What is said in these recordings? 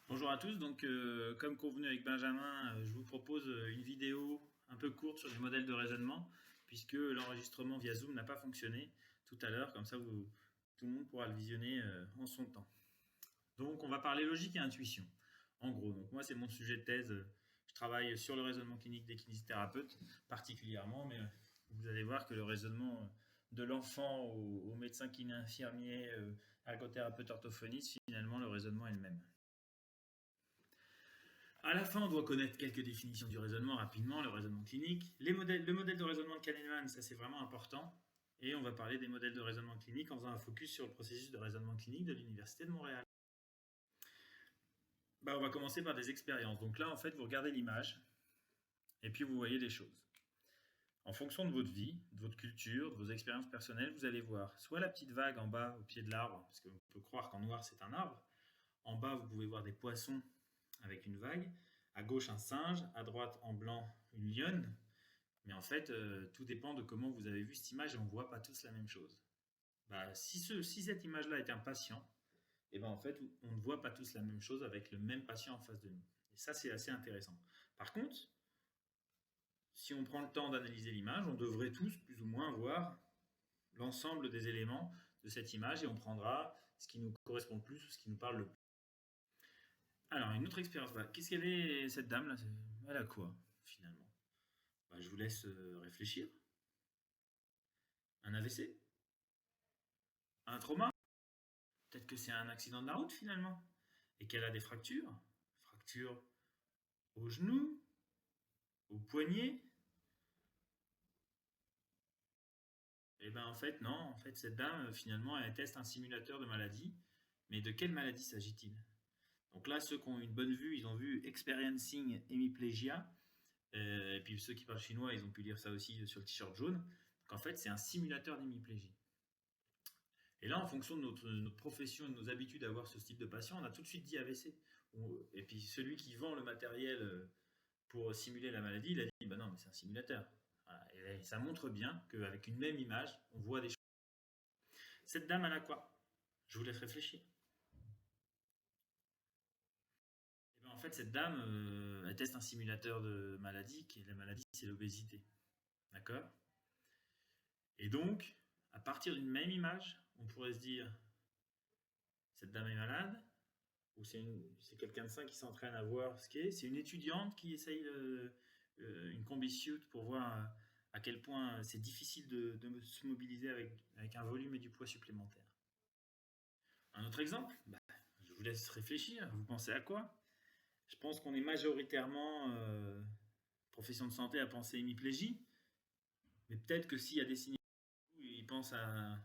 Bonjour à tous, donc comme convenu avec Benjamin, je vous propose une vidéo un peu courte sur les modèles de raisonnement, puisque l'enregistrement via Zoom n'a pas fonctionné tout à l'heure, comme ça tout le monde pourra le visionner en son temps. Donc on va parler logique et intuition, en gros. Donc moi c'est mon sujet de thèse, je travaille sur le raisonnement clinique des kinésithérapeutes particulièrement, mais vous allez voir que le raisonnement de l'enfant au médecin kiné infirmier, ergothérapeute orthophoniste, finalement le raisonnement est le même. À la fin, on doit connaître quelques définitions du raisonnement rapidement, le raisonnement clinique. Le modèle de raisonnement de Kahneman, ça c'est vraiment important. Et on va parler des modèles de raisonnement clinique en faisant un focus sur le processus de raisonnement clinique de l'Université de Montréal. On va commencer par des expériences. Donc là, en fait, vous regardez l'image et puis vous voyez des choses. En fonction de votre vie, de votre culture, de vos expériences personnelles, vous allez voir soit la petite vague en bas au pied de l'arbre, parce qu'on peut croire qu'en noir c'est un arbre. En bas, vous pouvez voir des poissons avec une vague. À gauche, un singe. À droite, en blanc, une lionne. Mais en fait, tout dépend de comment vous avez vu cette image et on ne voit pas tous la même chose. Si cette image-là est un patient, et en fait, on ne voit pas tous la même chose avec le même patient en face de nous. Et ça, c'est assez intéressant. Par contre, si on prend le temps d'analyser l'image, on devrait tous, plus ou moins, voir l'ensemble des éléments de cette image et on prendra ce qui nous correspond le plus ou ce qui nous parle le plus. Alors, une autre expérience. Qu'est-ce qu'elle est, cette dame-là? Elle a quoi, finalement? Je vous laisse réfléchir. Un AVC? Un trauma? Peut-être que c'est un accident de la route, finalement. Et qu'elle a des fractures. Fractures au genou, au poignet. En fait, non. En fait, cette dame, finalement, elle teste un simulateur de maladie. Mais de quelle maladie s'agit-il? Donc là, ceux qui ont une bonne vue, ils ont vu Experiencing Hemiplegia. Et puis ceux qui parlent chinois, ils ont pu lire ça aussi sur le t-shirt jaune. Donc en fait, c'est un simulateur d'hémiplégie. Et là, en fonction de notre profession et de nos habitudes à voir ce type de patient, on a tout de suite dit AVC. Et puis celui qui vend le matériel pour simuler la maladie, il a dit non, mais c'est un simulateur. Voilà. Et ça montre bien qu'avec une même image, on voit des choses. Cette dame, elle a quoi? Je vous laisse réfléchir. En fait, cette dame, elle teste un simulateur de maladie, qui est la maladie, c'est l'obésité. D'accord? Et donc, à partir d'une même image, on pourrait se dire cette dame est malade, ou c'est quelqu'un de sain qui s'entraîne à voir ce qu'est. C'est une étudiante qui essaye une combi suit pour voir à quel point c'est difficile de se mobiliser avec un volume et du poids supplémentaire. Un autre exemple, je vous laisse réfléchir. Vous pensez à quoi? Je pense qu'on est majoritairement profession de santé à penser hémiplégie, mais peut-être que s'il y a des signes, ils pensent à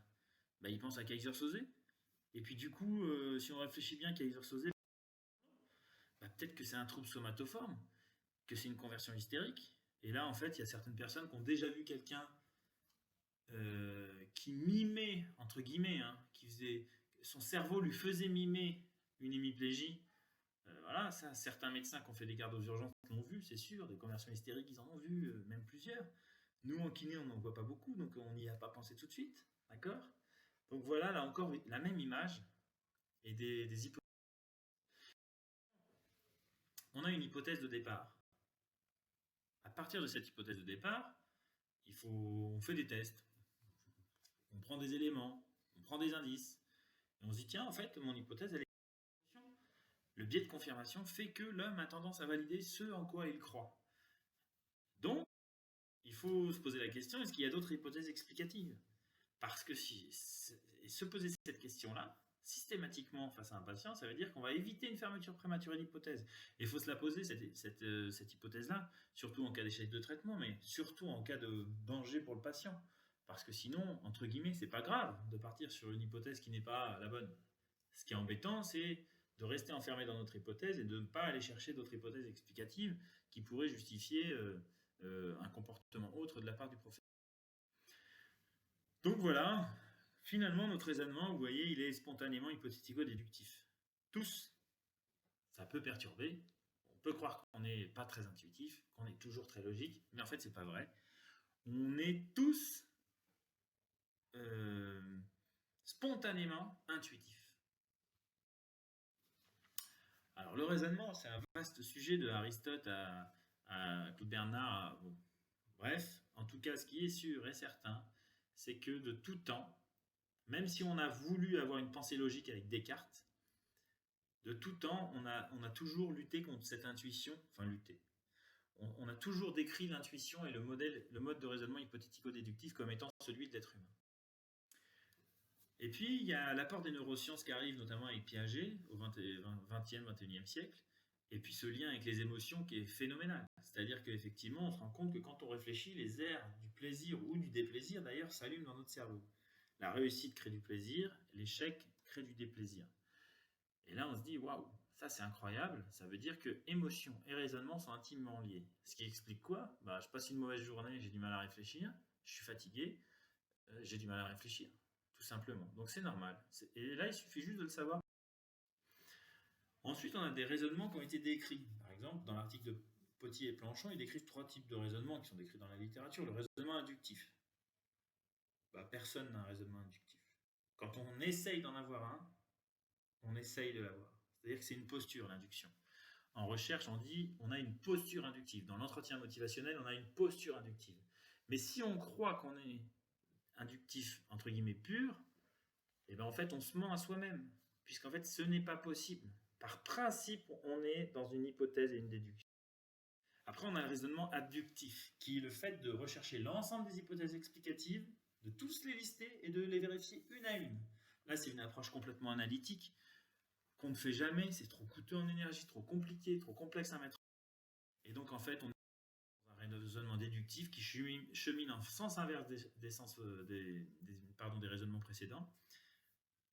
Kaiser-Sosé. Et puis du coup, si on réfléchit bien, Kaiser-Sosé, peut-être que c'est un trouble somatoforme, que c'est une conversion hystérique. Et là, en fait, il y a certaines personnes qui ont déjà vu quelqu'un qui mimait, entre guillemets, son cerveau lui faisait mimer une hémiplégie. Voilà, ça, certains médecins qui ont fait des gardes aux urgences l'ont vu, c'est sûr. Des conversions hystériques, ils en ont vu, même plusieurs. Nous, en kiné, on n'en voit pas beaucoup, donc on n'y a pas pensé tout de suite. D'accord? Donc voilà, là encore, la même image et des hypothèses. On a une hypothèse de départ. À partir de cette hypothèse de départ, on fait des tests. On prend des éléments, on prend des indices. Et on se dit, tiens, en fait, mon hypothèse, elle est... Le biais de confirmation fait que l'homme a tendance à valider ce en quoi il croit. Donc, il faut se poser la question, est-ce qu'il y a d'autres hypothèses explicatives? Parce que se poser cette question-là, systématiquement face à un patient, ça veut dire qu'on va éviter une fermeture prématurée d'hypothèse. Et il faut se la poser, cette hypothèse-là, surtout en cas d'échec de traitement, mais surtout en cas de danger pour le patient. Parce que sinon, entre guillemets, c'est pas grave de partir sur une hypothèse qui n'est pas la bonne. Ce qui est embêtant, c'est de rester enfermé dans notre hypothèse et de ne pas aller chercher d'autres hypothèses explicatives qui pourraient justifier un comportement autre de la part du professeur. Donc voilà, finalement, notre raisonnement, vous voyez, il est spontanément hypothético-déductif. Tous, ça peut perturber. On peut croire qu'on n'est pas très intuitif, qu'on est toujours très logique, mais en fait, c'est pas vrai. On est tous spontanément intuitifs. Alors Alors, le raisonnement, c'est un vaste sujet de Aristote à Claude Bernard. Bon. Bref, en tout cas, ce qui est sûr et certain, c'est que de tout temps, même si on a voulu avoir une pensée logique avec Descartes, de tout temps, on a toujours lutté contre cette intuition, enfin lutté. On a toujours décrit l'intuition et le mode de raisonnement hypothético-déductif comme étant celui de l'être humain. Et puis, il y a l'apport des neurosciences qui arrive notamment avec Piaget au 20e, 21e siècle, et puis ce lien avec les émotions qui est phénoménal. C'est-à-dire qu'effectivement, on se rend compte que quand on réfléchit, les aires du plaisir ou du déplaisir, d'ailleurs, s'allument dans notre cerveau. La réussite crée du plaisir, l'échec crée du déplaisir. Et là, on se dit, waouh, ça c'est incroyable, ça veut dire que émotion et raisonnement sont intimement liés. Ce qui explique quoi? Je passe une mauvaise journée, j'ai du mal à réfléchir, je suis fatigué, j'ai du mal à réfléchir, tout simplement. Donc c'est normal. Et là, il suffit juste de le savoir. Ensuite, on a des raisonnements qui ont été décrits. Par exemple, dans l'article de Pottier et Planchon, ils décrivent 3 types de raisonnements qui sont décrits dans la littérature. Le raisonnement inductif. Personne n'a un raisonnement inductif. Quand on essaye d'en avoir un, on essaye de l'avoir. C'est-à-dire que c'est une posture, l'induction. En recherche, on dit on a une posture inductive. Dans l'entretien motivationnel, on a une posture inductive. Mais si on croit qu'on est inductif, entre guillemets, pur, en fait, on se ment à soi-même. Puisqu'en fait, ce n'est pas possible. Par principe, on est dans une hypothèse et une déduction. Après, on a le raisonnement abductif, qui est le fait de rechercher l'ensemble des hypothèses explicatives, de tous les lister et de les vérifier une à une. Là, c'est une approche complètement analytique qu'on ne fait jamais, c'est trop coûteux en énergie, trop compliqué, trop complexe à mettre en place. Et donc, en fait, on est dans un raisonnement déductif qui chemine en sens inverse des raisonnements précédents,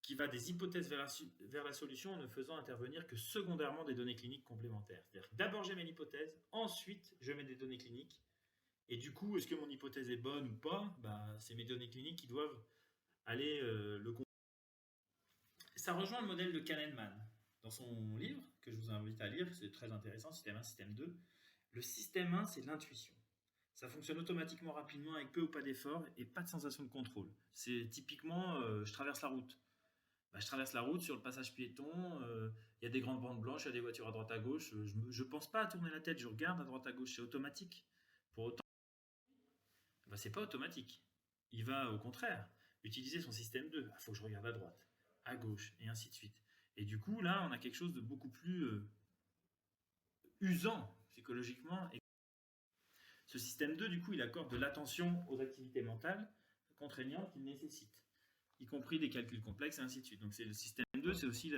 qui va des hypothèses vers la solution en ne faisant intervenir que secondairement des données cliniques complémentaires. C'est-à-dire que d'abord je mets l'hypothèse, ensuite je mets des données cliniques, et du coup, est-ce que mon hypothèse est bonne ou pas? C'est mes données cliniques qui doivent aller le confirmer. Ça rejoint le modèle de Kahneman. Dans son livre, que je vous invite à lire, c'est très intéressant, Système 1, Système 2, le système 1, c'est l'intuition. Ça fonctionne automatiquement, rapidement, avec peu ou pas d'effort, et pas de sensation de contrôle. C'est typiquement, je traverse la route. Je traverse la route sur le passage piéton, il y a des grandes bandes blanches, il y a des voitures à droite à gauche, je ne pense pas à tourner la tête, je regarde à droite à gauche, c'est automatique. Pour autant, c'est pas automatique. Il va au contraire utiliser son système 2. Il faut que je regarde à droite, à gauche, et ainsi de suite. Et du coup, là, on a quelque chose de beaucoup plus usant psychologiquement. Ce système 2, du coup, il accorde de l'attention aux activités mentales contraignantes qu'il nécessite, y compris des calculs complexes et ainsi de suite. Donc c'est le système 2, c'est aussi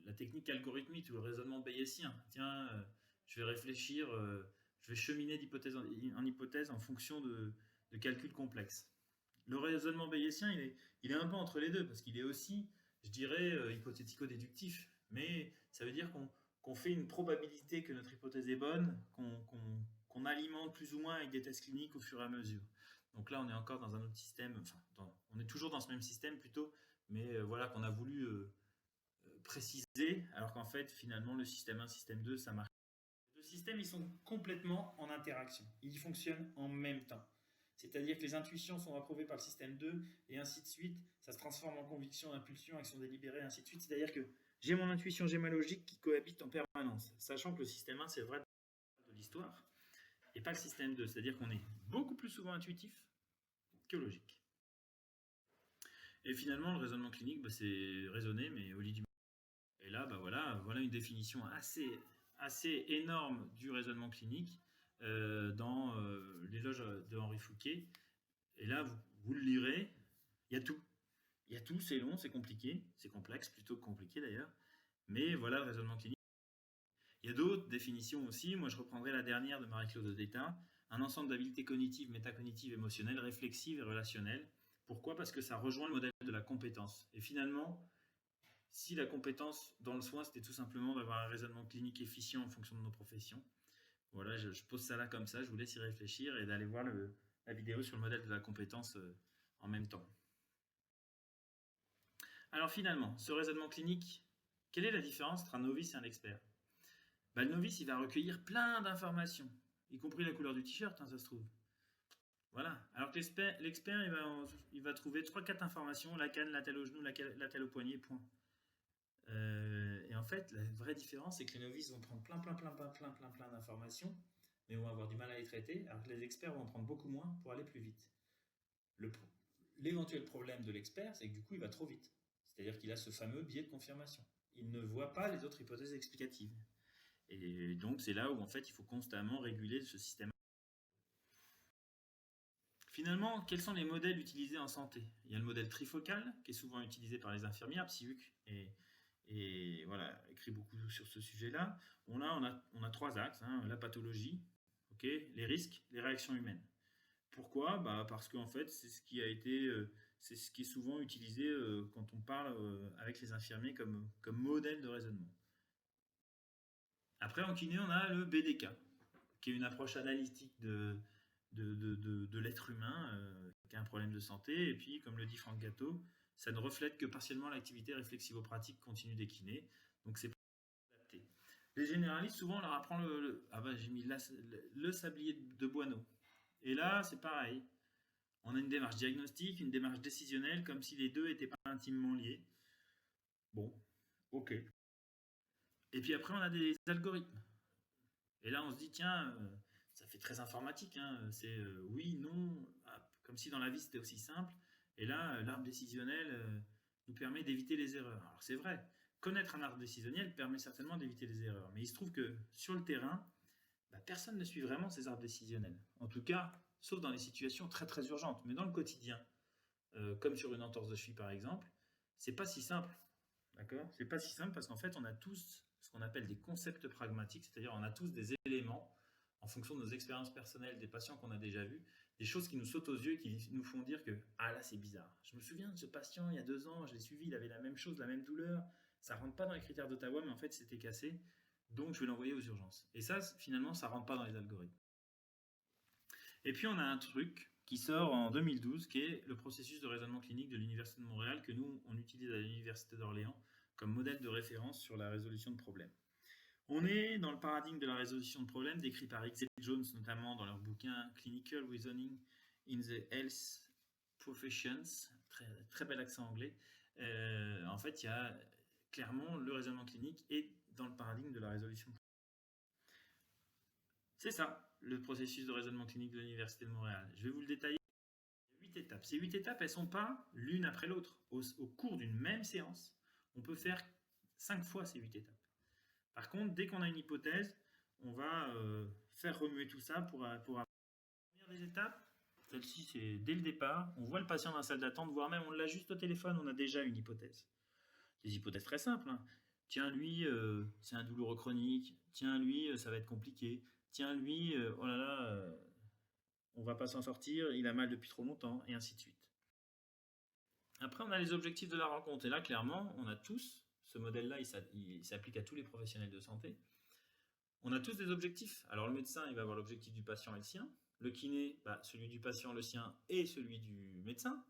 la technique algorithmique ou le raisonnement bayésien. Tiens, je vais réfléchir, je vais cheminer d'hypothèse en hypothèse en fonction de calculs complexes. Le raisonnement bayésien, il est un peu entre les deux, parce qu'il est aussi, je dirais, hypothético-déductif. Mais ça veut dire qu'on fait une probabilité que notre hypothèse est bonne, qu'on alimente plus ou moins avec des tests cliniques au fur et à mesure. Donc là, on est encore dans un autre système, on est toujours dans ce même système plutôt, mais voilà qu'on a voulu préciser, alors qu'en fait, finalement, le système 1, système 2, ça marche. Les deux systèmes, ils sont complètement en interaction. Ils fonctionnent en même temps. C'est-à-dire que les intuitions sont approuvées par le système 2, et ainsi de suite. Ça se transforme en conviction, impulsion, action délibérée, ainsi de suite. C'est-à-dire que j'ai mon intuition, j'ai ma logique qui cohabitent en permanence. Sachant que le système 1, c'est le vrai de l'histoire, et pas le système 2. C'est-à-dire qu'on est beaucoup plus souvent intuitif que logique. Et finalement, le raisonnement clinique, c'est raisonner, mais au lit du... Et là, voilà une définition assez énorme du raisonnement clinique dans l'éloge de Henri Fouquet. Et là, vous le lirez, il y a tout. Il y a tout, c'est long, c'est compliqué, c'est complexe, plutôt que compliqué d'ailleurs. Mais voilà le raisonnement clinique. Il y a d'autres définitions aussi. Moi, je reprendrai la dernière de Marie-Claude Détain. Un ensemble d'habiletés cognitives, métacognitives, émotionnelles, réflexives et relationnelles. Pourquoi? Parce que ça rejoint le modèle de la compétence. Et finalement, si la compétence dans le soin, c'était tout simplement d'avoir un raisonnement clinique efficient en fonction de nos professions. Voilà, je pose ça là comme ça, je vous laisse y réfléchir et d'aller voir la vidéo sur le modèle de la compétence en même temps. Alors finalement, ce raisonnement clinique, quelle est la différence entre un novice et un expert? Le novice, il va recueillir plein d'informations, y compris la couleur du t-shirt, ça se trouve. Voilà. Alors que l'expert, il va trouver 3-4 informations, la canne, la telle au genou, la telle au poignet, point. Et en fait, la vraie différence, c'est que les novices vont prendre plein d'informations, mais vont avoir du mal à les traiter, alors que les experts vont en prendre beaucoup moins pour aller plus vite. L'éventuel problème de l'expert, c'est que du coup, il va trop vite. C'est-à-dire qu'il a ce fameux biais de confirmation. Il ne voit pas les autres hypothèses explicatives. Et donc, c'est là où, en fait, il faut constamment réguler ce système. Finalement, quels sont les modèles utilisés en santé? Il y a le modèle trifocal, qui est souvent utilisé par les infirmières, Psyhuc, et voilà, écrit beaucoup sur ce sujet-là. On a trois axes, hein, la pathologie, okay, les risques, les réactions humaines. Pourquoi? Parce qu'en fait, c'est ce qui est souvent utilisé quand on parle avec les infirmiers comme modèle de raisonnement. Après, en kiné, on a le BDK, qui est une approche analytique de l'être humain qui a un problème de santé. Et puis, comme le dit Franck Gatto, ça ne reflète que partiellement l'activité réflexivo-pratique continue des kinés. Donc, c'est pas adapté. Les généralistes, souvent, on leur apprend j'ai mis le sablier de Boineau. Et là, c'est pareil. On a une démarche diagnostique, une démarche décisionnelle, comme si les deux n'étaient pas intimement liés. Bon, ok. Et puis après, on a des algorithmes. Et là, on se dit, tiens, ça fait très informatique. Hein, c'est oui, non, comme si dans la vie, c'était aussi simple. Et là, l'arbre décisionnel nous permet d'éviter les erreurs. Alors, c'est vrai, connaître un arbre décisionnel permet certainement d'éviter les erreurs. Mais il se trouve que sur le terrain, personne ne suit vraiment ces arbres décisionnels. En tout cas, sauf dans les situations très très urgentes. Mais dans le quotidien, comme sur une entorse de cheville par exemple, c'est pas si simple. D'accord? C'est pas si simple parce qu'en fait, on a tous ce qu'on appelle des concepts pragmatiques, c'est-à-dire on a tous des éléments en fonction de nos expériences personnelles, des patients qu'on a déjà vus, des choses qui nous sautent aux yeux et qui nous font dire que ah là c'est bizarre. Je me souviens de ce patient il y a 2 ans, je l'ai suivi, il avait la même chose, la même douleur, ça rentre pas dans les critères d'Ottawa, mais en fait c'était cassé, donc je vais l'envoyer aux urgences. Et ça, finalement, ça rentre pas dans les algorithmes. Et puis on a un truc qui sort en 2012, qui est le processus de raisonnement clinique de l'Université de Montréal, que nous, on utilise à l'Université d'Orléans comme modèle de référence sur la résolution de problèmes. On est dans le paradigme de la résolution de problèmes décrit par X. Jones, notamment dans leur bouquin Clinical Reasoning in the Health Professions, très, très bel accent anglais. En fait, il y a clairement le raisonnement clinique est dans le paradigme de la résolution de problèmes. C'est ça, le processus de raisonnement clinique de l'Université de Montréal. Je vais vous le détailler. Il y a 8 étapes. Ces 8 étapes, elles ne sont pas l'une après l'autre. Au cours d'une même séance, on peut faire 5 fois ces 8 étapes. Par contre, dès qu'on a une hypothèse, on va faire remuer tout ça pour avoir la première des étapes. Celle-ci, c'est dès le départ. On voit le patient dans la salle d'attente, voire même on l'a juste au téléphone, on a déjà une hypothèse. Des hypothèses très simples. Hein. Tiens, lui, c'est un douloureux chronique. Tiens, lui, ça va être compliqué. Tiens, lui, oh là là, on va pas s'en sortir, il a mal depuis trop longtemps, et ainsi de suite. Après, on a les objectifs de la rencontre. Et là, clairement, on a tous, ce modèle-là, il s'applique à tous les professionnels de santé. On a tous des objectifs. Alors, le médecin, il va avoir l'objectif du patient et le sien. Le kiné, celui du patient, le sien, et celui du médecin.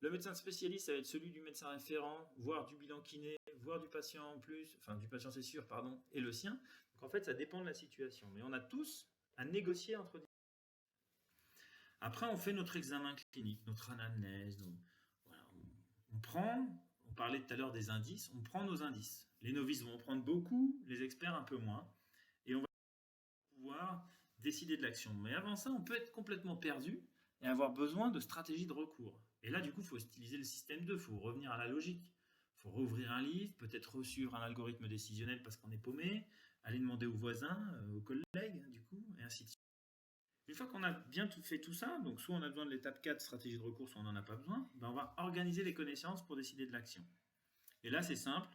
Le médecin spécialiste, ça va être celui du médecin référent, voire du bilan kiné, voire du patient en plus, enfin du patient c'est sûr, pardon, et le sien. Donc en fait, ça dépend de la situation. Mais on a tous à négocier entre. Après, on fait notre examen clinique, notre anamnèse. Voilà, on parlait tout à l'heure des indices, on prend nos indices. Les novices vont en prendre beaucoup, les experts un peu moins. Et on va pouvoir décider de l'action. Mais avant ça, on peut être complètement perdu et avoir besoin de stratégies de recours. Et là, du coup, il faut utiliser le système 2, il faut revenir à la logique. Il faut rouvrir un livre, peut-être resuivre un algorithme décisionnel parce qu'on est paumé, aller demander aux voisins, aux collègues, du coup, et ainsi de suite. Une fois qu'on a bien fait tout ça, donc soit on a besoin de l'étape 4, stratégie de recours, soit on n'en a pas besoin, on va organiser les connaissances pour décider de l'action. Et là, c'est simple,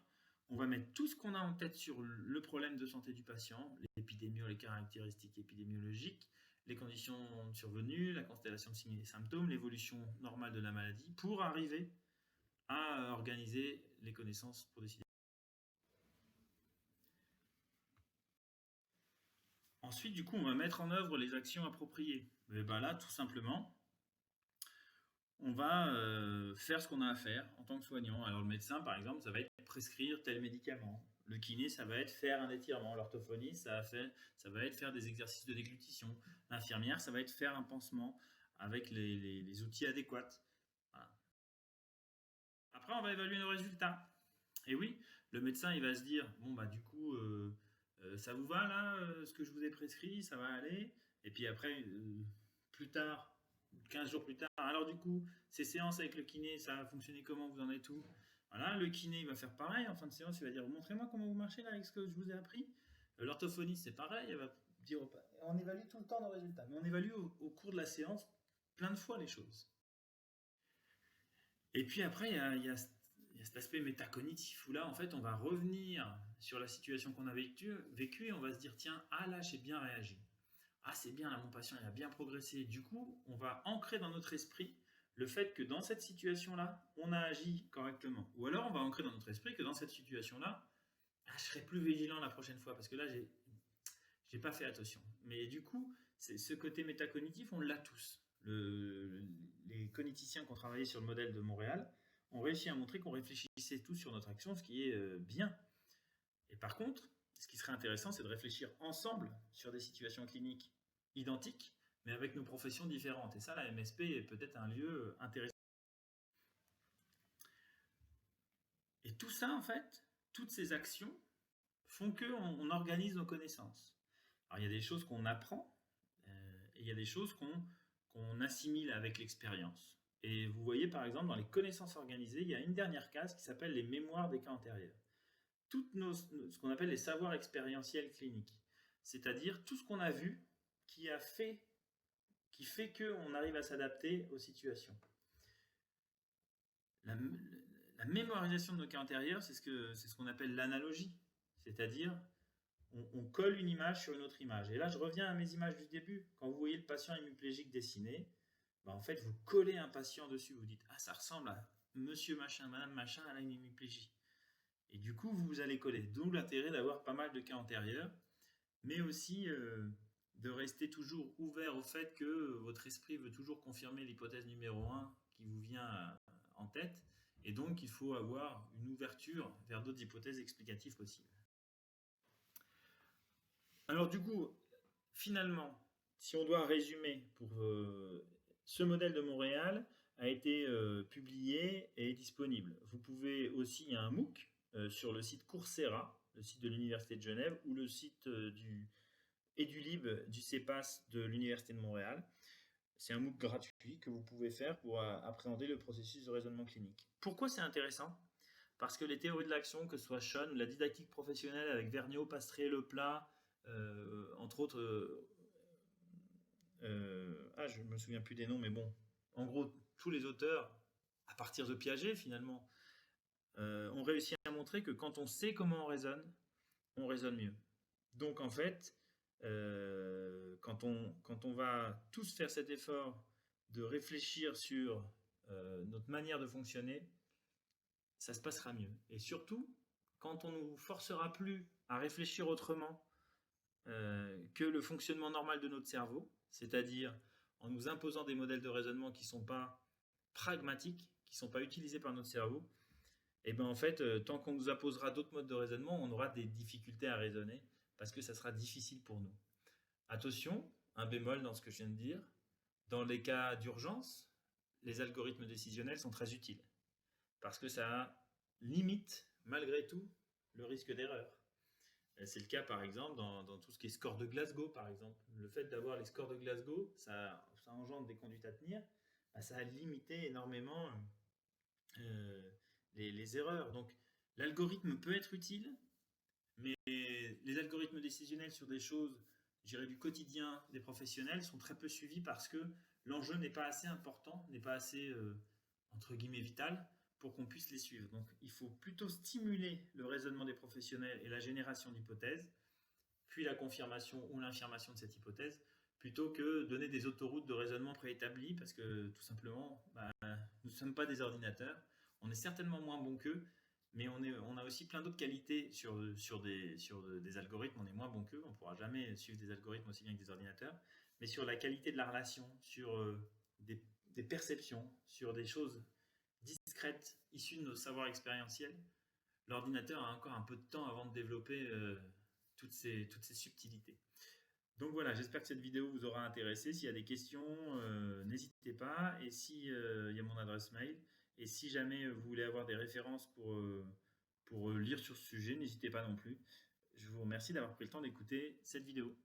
on va mettre tout ce qu'on a en tête sur le problème de santé du patient, l'épidémie, les caractéristiques épidémiologiques, les conditions de survenue, la constellation de signes et symptômes, l'évolution normale de la maladie, pour arriver à organiser les connaissances pour décider. Ensuite, du coup, on va mettre en œuvre les actions appropriées. Et là, tout simplement, on va faire ce qu'on a à faire en tant que soignant. Alors, le médecin, par exemple, ça va être prescrire tel médicament. Le kiné, ça va être faire un étirement. L'orthophoniste, ça va être faire des exercices de déglutition. L'infirmière, ça va être faire un pansement avec les outils adéquats. Voilà. Après, on va évaluer nos résultats. Et oui, le médecin il va se dire, bon bah du coup, ça vous va là, ce que je vous ai prescrit, ça va aller. Et puis après, plus tard, 15 jours plus tard, alors du coup, ces séances avec le kiné, ça a fonctionné comment, vous en êtes où? Voilà, le kiné il va faire pareil, en fin de séance, il va dire, montrez-moi comment vous marchez là avec ce que je vous ai appris. L'orthophoniste c'est pareil, elle va dire, on évalue tout le temps nos résultats, mais on évalue au cours de la séance plein de fois les choses. Et puis après, il y a cet aspect métacognitif où là, en fait, on va revenir sur la situation qu'on a vécue et on va se dire, tiens, ah là, j'ai bien réagi. Ah, c'est bien, là, mon patient, il a bien progressé. Du coup, on va ancrer dans notre esprit le fait que dans cette situation-là, on a agi correctement. Ou alors, on va ancrer dans notre esprit que dans cette situation-là, ah, je serai plus vigilant la prochaine fois parce que là, j'ai pas fait attention. Mais du coup, ce côté métacognitif, on l'a tous. Les cogniticiens qui ont travaillé sur le modèle de Montréal ont réussi à montrer qu'on réfléchissait tous sur notre action, ce qui est bien. Et par contre, ce qui serait intéressant, c'est de réfléchir ensemble sur des situations cliniques identiques, mais avec nos professions différentes. Et ça, la MSP est peut-être un lieu intéressant. Et tout ça, en fait, toutes ces actions font qu'on organise nos connaissances. Alors, il y a des choses qu'on apprend, et il y a des choses qu'on assimile avec l'expérience. Et vous voyez, par exemple, dans les connaissances organisées, il y a une dernière case qui s'appelle les mémoires des cas antérieurs. Ce qu'on appelle les savoirs expérientiels cliniques. C'est-à-dire tout ce qu'on a vu qui fait qu'on arrive à s'adapter aux situations. La mémorisation de nos cas antérieurs, c'est ce qu'on appelle l'analogie. C'est-à-dire, on colle une image sur une autre image. Et là, je reviens à mes images du début. Quand vous voyez le patient hémiplégique dessiné, en fait, vous collez un patient dessus. Vous dites, ah, ça ressemble à monsieur machin, madame machin, elle a une hémiplégie. Et du coup, vous allez coller. D'où l'intérêt d'avoir pas mal de cas antérieurs, mais aussi de rester toujours ouvert au fait que votre esprit veut toujours confirmer l'hypothèse numéro 1 qui vous vient en tête. Et donc, il faut avoir une ouverture vers d'autres hypothèses explicatives possibles. Alors du coup, finalement, si on doit résumer pour ce modèle de Montréal a été publié et est disponible. Vous pouvez aussi, il y a un MOOC sur le site Coursera, le site de l'Université de Genève, ou le site du EduLib du CEPAS de l'Université de Montréal. C'est un MOOC gratuit que vous pouvez faire pour appréhender le processus de raisonnement clinique. Pourquoi c'est intéressant? Parce que les théories de l'action, que ce soit Schoen, la didactique professionnelle avec Vergniaud, Pastré, Leplat, entre autres, je me souviens plus des noms, mais bon, en gros, tous les auteurs, à partir de Piaget finalement, ont réussi à montrer que quand on sait comment on raisonne mieux. Donc en fait, quand on va tous faire cet effort de réfléchir sur notre manière de fonctionner, ça se passera mieux. Et surtout, quand on ne nous forcera plus à réfléchir autrement que le fonctionnement normal de notre cerveau, c'est-à-dire en nous imposant des modèles de raisonnement qui ne sont pas pragmatiques, qui ne sont pas utilisés par notre cerveau, et bien en fait, tant qu'on nous imposera d'autres modes de raisonnement, on aura des difficultés à raisonner parce que ça sera difficile pour nous. Attention, un bémol dans ce que je viens de dire, dans les cas d'urgence, les algorithmes décisionnels sont très utiles parce que ça limite malgré tout le risque d'erreur. C'est le cas par exemple dans tout ce qui est score de Glasgow par exemple. Le fait d'avoir les scores de Glasgow, ça engendre des conduites à tenir, ça a limité énormément les erreurs. Donc l'algorithme peut être utile, mais les algorithmes décisionnels sur des choses, je dirais, du quotidien des professionnels sont très peu suivis parce que l'enjeu n'est pas assez important, n'est pas assez entre guillemets vital pour qu'on puisse les suivre. Donc il faut plutôt stimuler le raisonnement des professionnels et la génération d'hypothèses, puis la confirmation ou l'infirmation de cette hypothèse, plutôt que donner des autoroutes de raisonnement préétablies, parce que tout simplement, nous ne sommes pas des ordinateurs, on est certainement moins bon qu'eux, mais on a aussi plein d'autres qualités sur des algorithmes, on est moins bon qu'eux, on ne pourra jamais suivre des algorithmes aussi bien que des ordinateurs, mais sur la qualité de la relation, sur des perceptions, sur des choses discrètes issues de nos savoirs expérientiels, l'ordinateur a encore un peu de temps avant de développer toutes ces subtilités. Donc voilà, j'espère que cette vidéo vous aura intéressé. S'il y a des questions, n'hésitez pas. Et si il y a mon adresse mail. Et si jamais vous voulez avoir des références pour lire sur ce sujet, n'hésitez pas non plus. Je vous remercie d'avoir pris le temps d'écouter cette vidéo.